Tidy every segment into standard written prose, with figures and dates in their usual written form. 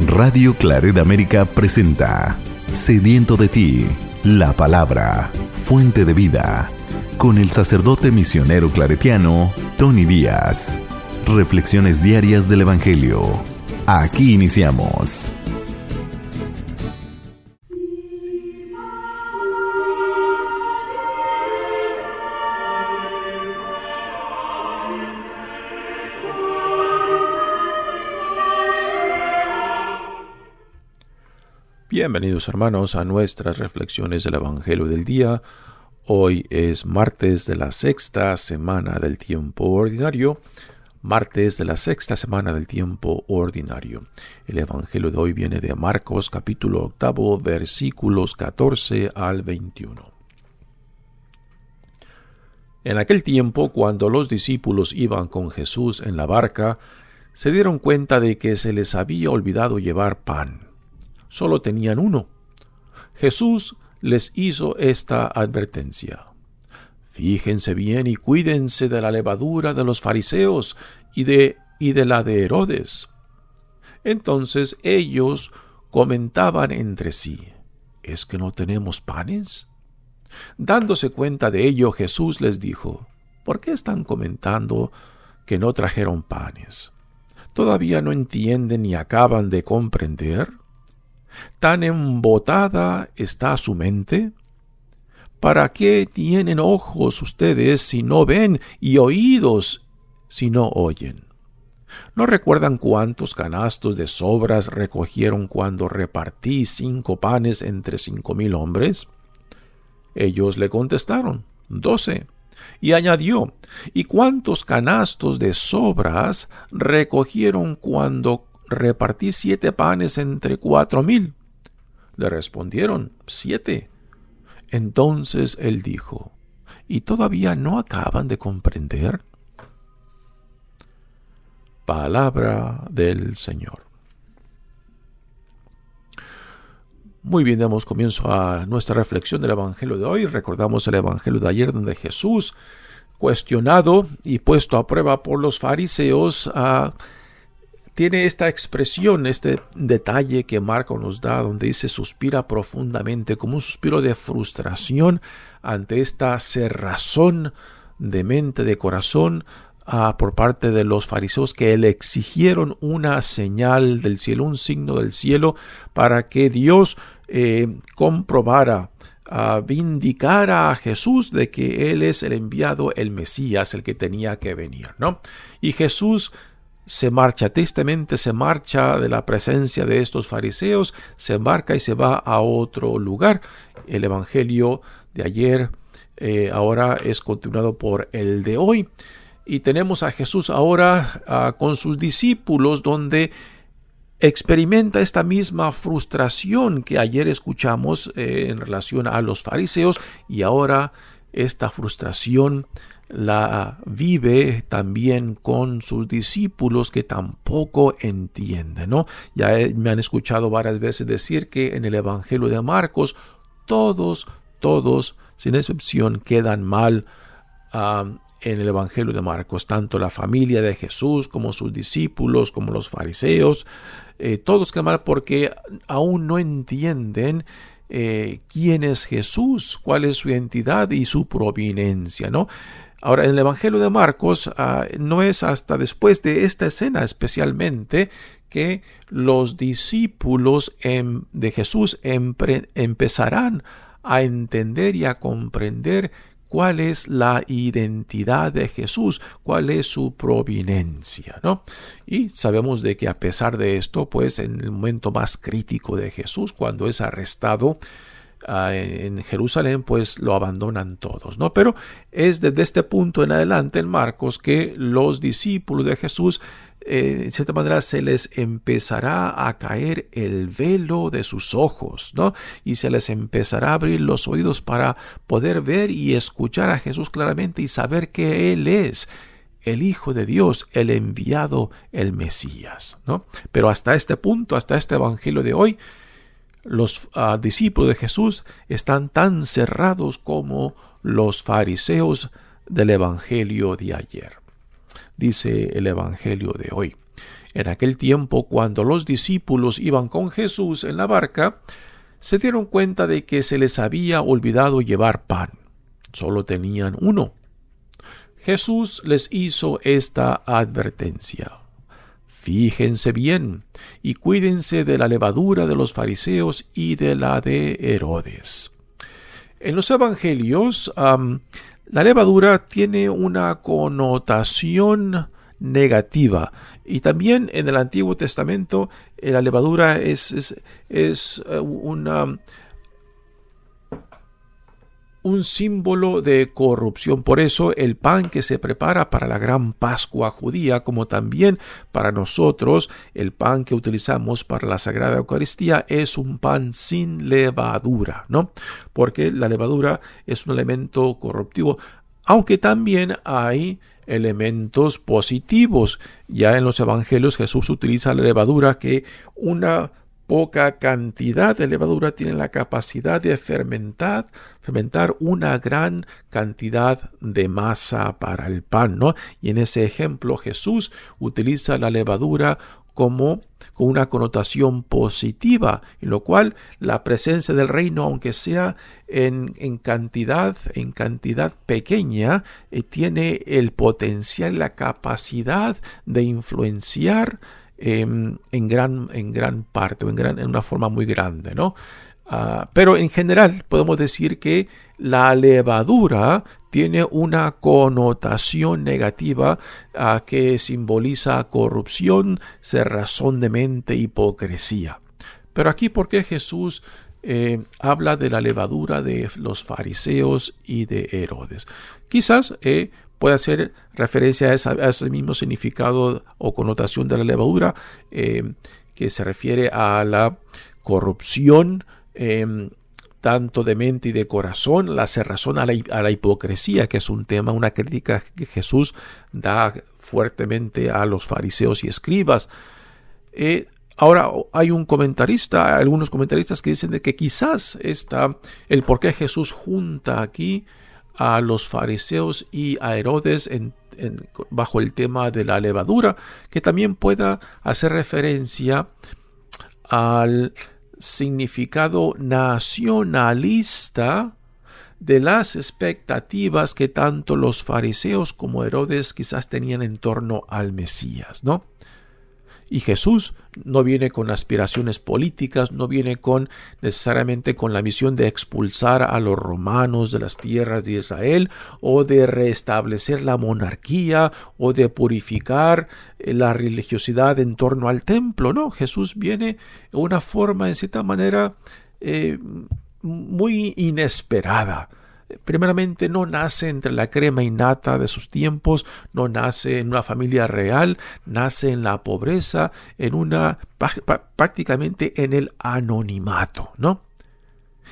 Radio Claret América presenta Sediento de ti, la palabra, fuente de vida, con el sacerdote misionero claretiano Tony Díaz. Reflexiones diarias del Evangelio. Aquí iniciamos. Bienvenidos hermanos a nuestras reflexiones del Evangelio del día. Hoy es martes de la sexta semana del tiempo ordinario. Martes de la sexta semana del tiempo ordinario. El Evangelio de hoy viene de Marcos capítulo 8, versículos 14 al 21. En aquel tiempo, cuando los discípulos iban con Jesús en la barca, se dieron cuenta de que se les había olvidado llevar pan. Solo tenían uno. Jesús les hizo esta advertencia: fíjense bien y cuídense de la levadura de los fariseos y de la de Herodes. Entonces ellos comentaban entre sí: ¿es que no tenemos panes? Dándose cuenta de ello, Jesús les dijo: ¿por qué están comentando que no trajeron panes? ¿Todavía no entienden ni acaban de comprender? ¿Tan embotada está su mente? ¿Para qué tienen ojos ustedes si no ven y oídos si no oyen? ¿No recuerdan cuántos canastos de sobras recogieron cuando repartí 5 panes entre 5,000 hombres? Ellos le contestaron: 12. Y añadió: ¿y cuántos canastos de sobras recogieron cuando repartí 7 panes entre 4,000? Le respondieron: 7. Entonces él dijo: ¿y todavía no acaban de comprender? Palabra del Señor. Muy bien, damos comienzo a nuestra reflexión del Evangelio de hoy. Recordamos el Evangelio de ayer, donde Jesús, cuestionado y puesto a prueba por los fariseos, tiene esta expresión, este detalle que Marcos nos da, donde dice: suspira profundamente, como un suspiro de frustración ante esta cerrazón de mente, de corazón, por parte de los fariseos, que le exigieron una señal del cielo, un signo del cielo, para que Dios comprobara, vindicara a Jesús de que Él es el enviado, el Mesías, el que tenía que venir, ¿no? Y Jesús se marcha, tristemente se marcha de la presencia de estos fariseos, se embarca y se va a otro lugar. El Evangelio de ayer ahora es continuado por el de hoy. Y tenemos a Jesús ahora con sus discípulos, donde experimenta esta misma frustración que ayer escuchamos en relación a los fariseos, y ahora esta frustración la vive también con sus discípulos, que tampoco entienden, ¿no? Ya me han escuchado varias veces decir que en el Evangelio de Marcos todos, sin excepción, quedan mal en el Evangelio de Marcos, tanto la familia de Jesús como sus discípulos, como los fariseos, todos quedan mal porque aún no entienden quién es Jesús, cuál es su identidad y su providencia, ¿no? Ahora, en el Evangelio de Marcos no es hasta después de esta escena especialmente que los discípulos de Jesús empezarán a entender y a comprender cuál es la identidad de Jesús, cuál es su providencia, ¿no? Y sabemos de que a pesar de esto, pues en el momento más crítico de Jesús, cuando es arrestado en Jerusalén, pues lo abandonan todos, ¿no? Pero es desde este punto en adelante en Marcos que los discípulos de Jesús, en cierta manera, se les empezará a caer el velo de sus ojos, ¿no? Y se les empezará a abrir los oídos para poder ver y escuchar a Jesús claramente y saber que Él es el Hijo de Dios, el enviado, el Mesías, ¿no? Pero hasta este punto, hasta este Evangelio de hoy, los discípulos de Jesús están tan cerrados como los fariseos del Evangelio de ayer. Dice el Evangelio de hoy: En aquel tiempo, cuando los discípulos iban con Jesús en la barca, se dieron cuenta de que se les había olvidado llevar pan. Solo tenían uno. Jesús les hizo esta advertencia: fíjense bien y cuídense de la levadura de los fariseos y de la de Herodes. En los evangelios, la levadura tiene una connotación negativa, y también en el Antiguo Testamento la levadura es un símbolo de corrupción. Por eso el pan que se prepara para la gran Pascua judía, como también para nosotros el pan que utilizamos para la Sagrada Eucaristía, es un pan sin levadura, ¿no? Porque la levadura es un elemento corruptivo, aunque también hay elementos positivos. Ya en los evangelios Jesús utiliza la levadura, que una poca cantidad de levadura tiene la capacidad de fermentar una gran cantidad de masa para el pan, ¿no? Y en ese ejemplo Jesús utiliza la levadura con una connotación positiva, en lo cual la presencia del reino, aunque sea en cantidad pequeña, tiene el potencial, la capacidad de influenciar en gran parte, o en una forma muy grande, ¿no? Pero en general podemos decir que la levadura tiene una connotación negativa que simboliza corrupción, cerrazón de mente, hipocresía. Pero aquí, ¿por qué Jesús habla de la levadura de los fariseos y de Herodes? Quizás puede hacer referencia a ese mismo significado o connotación de la levadura, que se refiere a la corrupción, tanto de mente y de corazón, la cerrazón a la hipocresía, que es un tema, una crítica que Jesús da fuertemente a los fariseos y escribas. Ahora hay algunos comentaristas que dicen de que quizás el por qué Jesús junta aquí a los fariseos y a Herodes bajo el tema de la levadura, que también pueda hacer referencia al significado nacionalista de las expectativas que tanto los fariseos como Herodes quizás tenían en torno al Mesías, ¿no? Y Jesús no viene con aspiraciones políticas, no viene necesariamente con la misión de expulsar a los romanos de las tierras de Israel, o de restablecer la monarquía, o de purificar la religiosidad en torno al templo. No, Jesús viene de una forma, en cierta manera, muy inesperada. Primeramente, no nace entre la crema innata de sus tiempos, no nace en una familia real, nace en la pobreza, prácticamente en el anonimato, ¿no?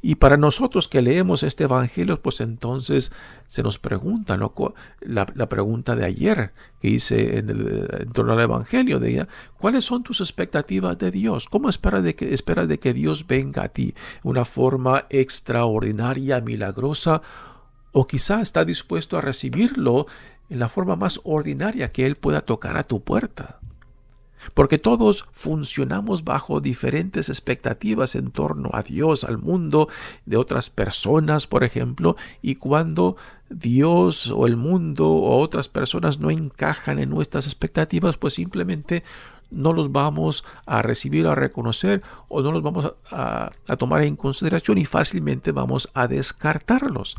Y para nosotros que leemos este evangelio, pues entonces se nos pregunta, ¿no? La pregunta de ayer que hice en torno al evangelio, de ella: ¿cuáles son tus expectativas de Dios? ¿Cómo esperas de que Dios venga a ti? ¿Una forma extraordinaria, milagrosa? ¿O quizá está dispuesto a recibirlo en la forma más ordinaria, que Él pueda tocar a tu puerta? Porque todos funcionamos bajo diferentes expectativas en torno a Dios, al mundo, de otras personas, por ejemplo, y cuando Dios o el mundo o otras personas no encajan en nuestras expectativas, pues simplemente no los vamos a recibir, a reconocer, o no los vamos a tomar en consideración, y fácilmente vamos a descartarlos,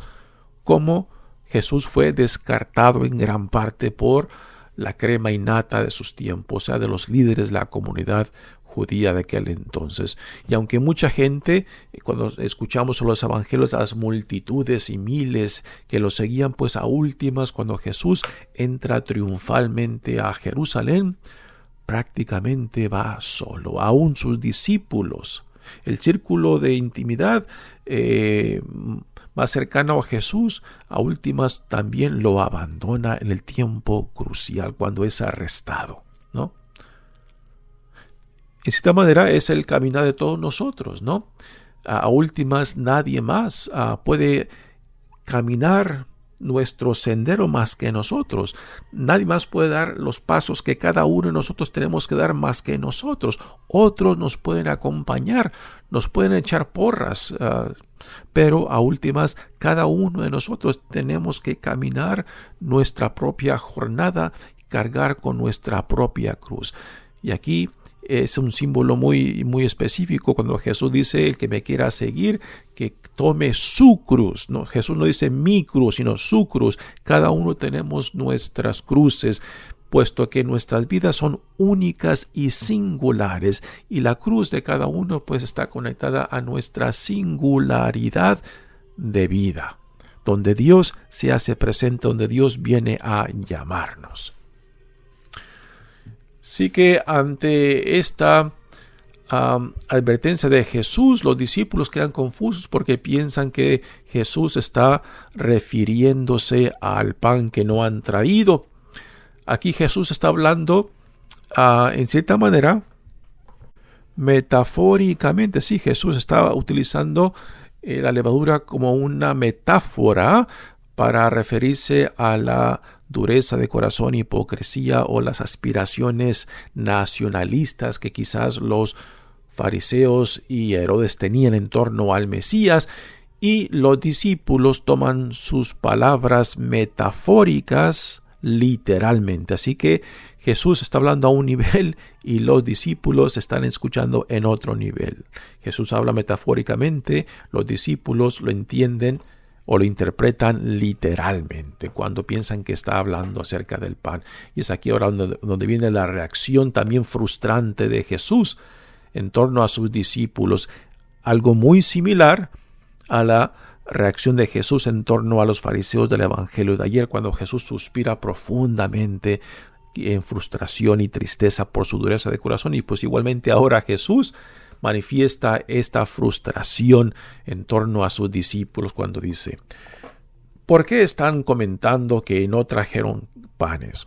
como Jesús fue descartado en gran parte por la crema innata de sus tiempos, o sea, de los líderes de la comunidad judía de aquel entonces. Y aunque mucha gente, cuando escuchamos los evangelios, las multitudes y miles que lo seguían, pues a últimas, cuando Jesús entra triunfalmente a Jerusalén, prácticamente va solo. Aún sus discípulos, el círculo de intimidad más cercano a Jesús, a últimas también lo abandona en el tiempo crucial, cuando es arrestado, ¿no? En cierta manera es el caminar de todos nosotros, ¿no? A últimas nadie más puede caminar nuestro sendero más que nosotros. Nadie más puede dar los pasos que cada uno de nosotros tenemos que dar más que nosotros. Otros nos pueden acompañar, nos pueden echar porras, pero a últimas, cada uno de nosotros tenemos que caminar nuestra propia jornada, cargar con nuestra propia cruz. Y aquí es un símbolo muy, muy específico cuando Jesús dice: el que me quiera seguir, que tome su cruz. No, Jesús no dice mi cruz, sino su cruz. Cada uno tenemos nuestras cruces, puesto que nuestras vidas son únicas y singulares, y la cruz de cada uno pues está conectada a nuestra singularidad de vida, donde Dios se hace presente, donde Dios viene a llamarnos. Así que ante esta advertencia de Jesús, los discípulos quedan confusos porque piensan que Jesús está refiriéndose al pan que no han traído. Aquí Jesús está hablando en cierta manera metafóricamente. Sí, Jesús está utilizando la levadura como una metáfora para referirse a la dureza de corazón, hipocresía o las aspiraciones nacionalistas que quizás los fariseos y Herodes tenían en torno al Mesías, y los discípulos toman sus palabras metafóricas literalmente. Así que Jesús está hablando a un nivel y los discípulos están escuchando en otro nivel. Jesús habla metafóricamente, los discípulos lo entienden o lo interpretan literalmente cuando piensan que está hablando acerca del pan. Y es aquí ahora donde viene la reacción también frustrante de Jesús en torno a sus discípulos. Algo muy similar a la reacción de Jesús en torno a los fariseos del Evangelio de ayer, cuando Jesús suspira profundamente en frustración y tristeza por su dureza de corazón. Y pues igualmente ahora Jesús manifiesta esta frustración en torno a sus discípulos cuando dice: ¿por qué están comentando que no trajeron panes?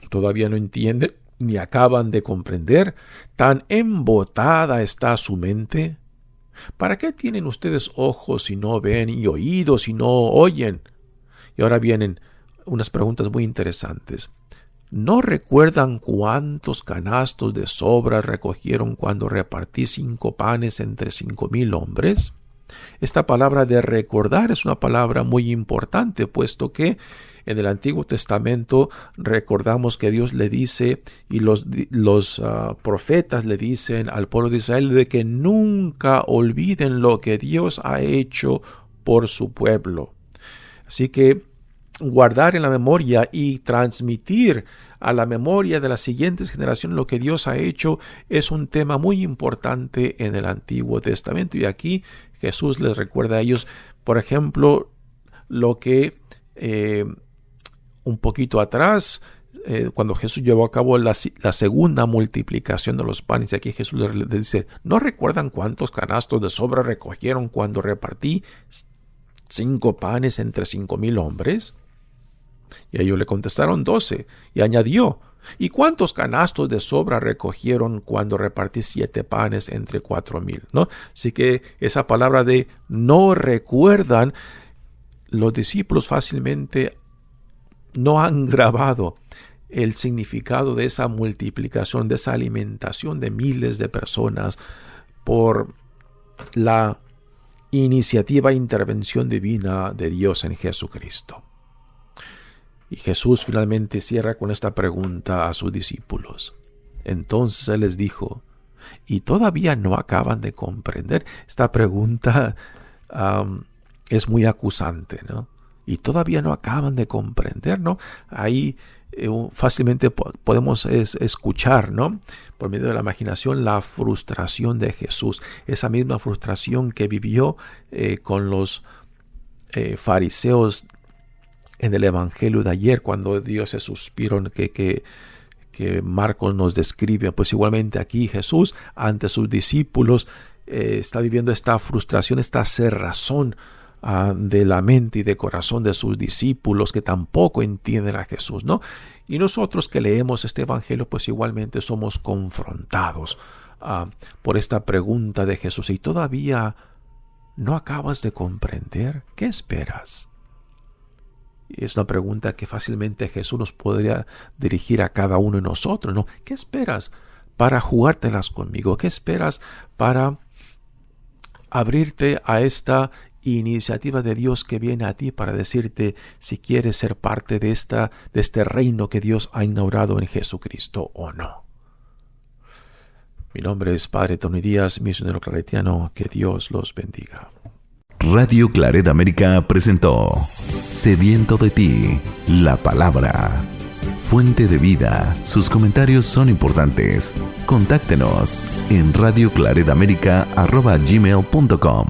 ¿Todavía no entienden ni acaban de comprender? ¿Tan embotada está su mente? ¿Para qué tienen ustedes ojos si no ven, y oídos si no oyen? Y ahora vienen unas preguntas muy interesantes. ¿No recuerdan cuántos canastos de sobras recogieron cuando repartí 5 panes entre 5,000 hombres? Esta palabra de recordar es una palabra muy importante, puesto que en el Antiguo Testamento recordamos que Dios le dice, y los profetas le dicen al pueblo de Israel, de que nunca olviden lo que Dios ha hecho por su pueblo. Así que guardar en la memoria y transmitir a la memoria de las siguientes generaciones lo que Dios ha hecho es un tema muy importante en el Antiguo Testamento. Y aquí Jesús les recuerda a ellos, por ejemplo, lo que un poquito atrás, cuando Jesús llevó a cabo la segunda multiplicación de los panes, y aquí Jesús les dice: ¿no recuerdan cuántos canastos de sobra recogieron cuando repartí 5 panes entre 5,000 hombres? Y ellos le contestaron: 12. Y añadió: ¿y cuántos canastos de sobra recogieron cuando repartí 7 panes entre 4,000? ¿No? Así que esa palabra de no recuerdan, los discípulos fácilmente no han grabado el significado de esa multiplicación, de esa alimentación de miles de personas por la iniciativa e intervención divina de Dios en Jesucristo. Y Jesús finalmente cierra con esta pregunta a sus discípulos. Entonces Él les dijo: ¿y todavía no acaban de comprender? Esta pregunta es muy acusante, ¿no? Y todavía no acaban de comprender, ¿no? Ahí fácilmente podemos escuchar, ¿no?, por medio de la imaginación, la frustración de Jesús. Esa misma frustración que vivió con los fariseos en el Evangelio de ayer, cuando dio ese suspiro que Marcos nos describe. Pues igualmente aquí Jesús ante sus discípulos está viviendo esta frustración, esta cerrazón de la mente y de corazón de sus discípulos, que tampoco entienden a Jesús, ¿no? Y nosotros que leemos este Evangelio, pues igualmente somos confrontados por esta pregunta de Jesús. ¿Y todavía no acabas de comprender? ¿Qué esperas? Es una pregunta que fácilmente Jesús nos podría dirigir a cada uno de nosotros, ¿no? ¿Qué esperas para jugártelas conmigo? ¿Qué esperas para abrirte a esta iniciativa de Dios que viene a ti para decirte si quieres ser parte de este reino que Dios ha inaugurado en Jesucristo o no? Mi nombre es Padre Tony Díaz, misionero claretiano. Que Dios los bendiga. Radio Claret América presentó Sediento de ti, la palabra. Fuente de vida. Sus comentarios son importantes. Contáctenos en radioclaretamerica@gmail.com.